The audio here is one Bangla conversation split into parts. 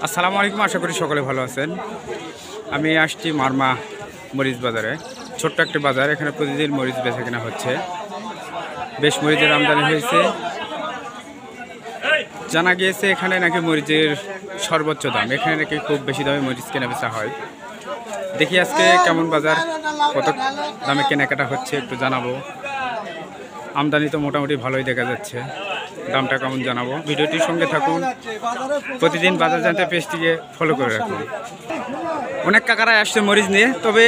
আসসালামু আলাইকুম, আশা করি সকলে ভালো আছেন। আমি আসছি মারমা মরিচ বাজারে। ছোট্ট একটি বাজার, এখানে প্রতিদিন মরিচ বেচা কেনা হচ্ছে। বেশ মরিচের আমদানি হয়েছে। জানা গিয়েছে এখানে নাকি মরিচের সর্বোচ্চ দাম, এখানে নাকি খুব বেশি দামে মরিচ কেনা বেচা হয়। দেখি আজকে কেমন বাজার, কত দামে কেনাকাটা হচ্ছে একটু জানাবো। আমদানি তো মোটামুটি ভালোই দেখা যাচ্ছে, দামটা কেমন জানাবো। ভিডিওটির সঙ্গে থাকুন, প্রতিদিন বাজার জানতে পেজটিকে ফলো করে রাখুন। অনেক কাকারা আসছে মরিচ নিয়ে, তবে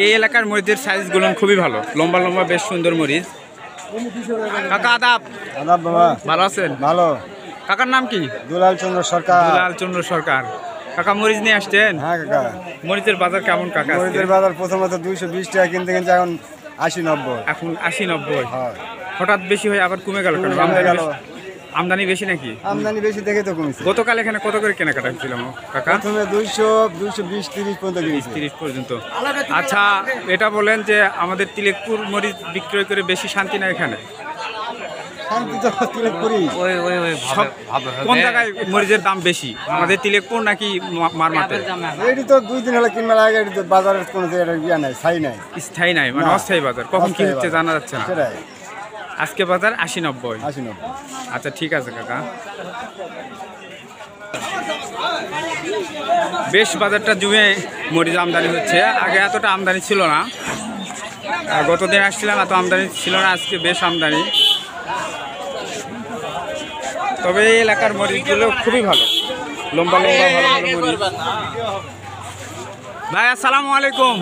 এই এলাকার মরিচের সাইজগুলো খুবই ভালো, লম্বা লম্বা বেশ সুন্দর মরিচ। কাকা আদাব। আদাব বাবা, ভালো আছেন? ভালো। কাকার নাম কি? দুলাল চন্দ্র সরকার। দুলাল চন্দ্র সরকার। কাকা মরিচ নিয়ে আসছেন? হ্যাঁ কাকা। মরিচের বাজার কেমন কাকা? মরিচের বাজার প্রথমত 220 টাকা কিনতে কিনতে এখন 80-90। এখন 80-90। হ্যাঁ, হঠাৎ বেশি হয়ে আবার কমে গেল কেন? আমদানি বেশি নাকি? আমদানি বেশি দেখে তো কমেছে। গতকাল এখানে কত করে কেনাকাটা হচ্ছিল কাকা? প্রথমে 200, 220, 30 পর্যন্ত কিনেছি। 30 পর্যন্ত। আচ্ছা, এটা বলেন যে আমাদের তিলেকপুর মরিচ বিক্রয় করে বেশি শান্তি না এখানে? শান্তি তো তিলেকপুরি। কোন জায়গায় মরিচের দাম বেশি, আমাদের তিলেকপুর নাকি মারমাতে? এটি তো 2 দিন হলে কিনবার আগে এটি তো বাজারের কোনো জায়গায় ইয়া নাই, ছাই নাই। স্থায়ী নাই, মানে না। অস্থায়ী বাজার, কখন কি অস্থায়ী হচ্ছে বাজার। জানা যাচ্ছে না। সেটাই, আজকে বাজার 80-90। 80-90। আচ্ছা ঠিক আছে কাকা। বেশ বাজারটা জমে মরিচ আমদানি হচ্ছে, আগে এতটা আমদানি ছিল না। গতদিন আসছিলাম, এত আমদানি ছিল না, আজকে বেশ আমদানি। তবে এই এলাকার মরিচগুলো খুবই ভালো, লম্বা লম্বা ভালো ভালো মরিচ। ভাই আসসালামু আলাইকুম।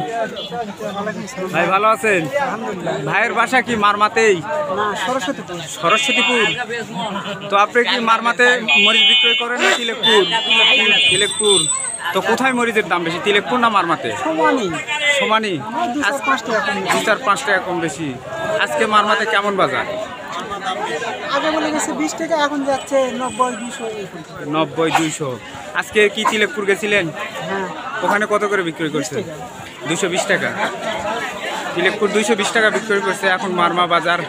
ভাই ভালো আছেন? ভাইয়ের বাসা কি মারমাতেই? সরস্বতীপুর। তো আপনি কি মারমাতে মরিচ বিক্রয় করেন না তিলেকপুর? তিলেকপুর। তো কোথায় মরিচের দাম বেশি, তিলেকপুর না মারমাতে? সমানই। 2-4-5 টাকা কম বেশি। আজকে মারমাতে কেমন বাজার? আগে বলে গেছে 20 টাকা, এখন যাচ্ছে 90-200। 90-200। আজকে কি তিলেকপুর গেছিলেন? হ্যাঁ, ওখানে কত করে বিক্রি করছে? 220 টাকা। তিলেকপুর 220 টাকা বিক্রি করছে। এখন মারমা বাজার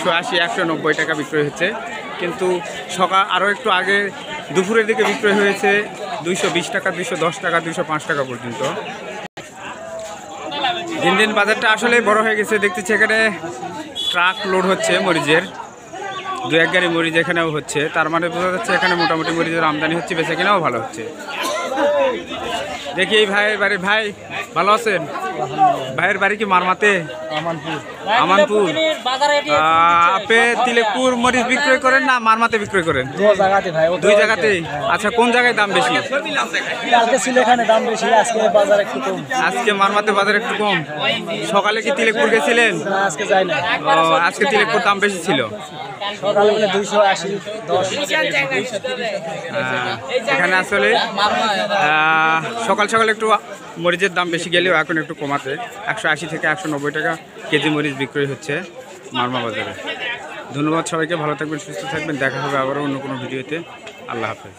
180-190 টাকা বিক্রয় হচ্ছে। কিন্তু সকাল আরও একটু আগে দুপুরের দিকে বিক্রয় হয়েছে 220 টাকা, 210 টাকা, 205 টাকা পর্যন্ত। দিন দিন বাজারটা আসলে বড় হয়ে গেছে। দেখতেছি এখানে ট্রাক লোড হচ্ছে মরিচের, 2-1 গাড়ি মরিচ এখানেও হচ্ছে। তার মানে বোঝা যাচ্ছে এখানে মোটামুটি মরিচের আমদানি হচ্ছে, বেচা কেনাও ভালো হচ্ছে। দেখি এই ভাইয়ের বাড়ি। ভাই ভালো আছেন? ভাইয়ের বাড়ি কি মারমাতে? আমানপুর। আপনি তিলেকপুর মরিচ বিক্রয় করেন না মারমাতে বিক্রয় করেন? দুই জায়গাতেই। আচ্ছা, কোন জায়গায় দাম বেশি? দাম বেশি, আজকে বাজার একটু কম। আজকে মারমাতে বাজার একটু কম। সকালে কি তিলেকপুর গেছিলেন? আজকে যাই না। আজকে তিলেকপুর দাম বেশি ছিল। সকালে বলে 280, 10। এখানে আসলে সকাল সকাল একটু মরিচের দাম বেশি গেলেও এখন একটু কমাতে 180 থেকে 190 টাকা কেজি মরিচ বিক্রি হচ্ছে মারমা বাজারে। ধন্যবাদ সবাইকে, ভালো থাকবেন, সুস্থ থাকবেন। দেখা হবে আবারও অন্য কোনো ভিডিওতে। আল্লাহ হাফেজ।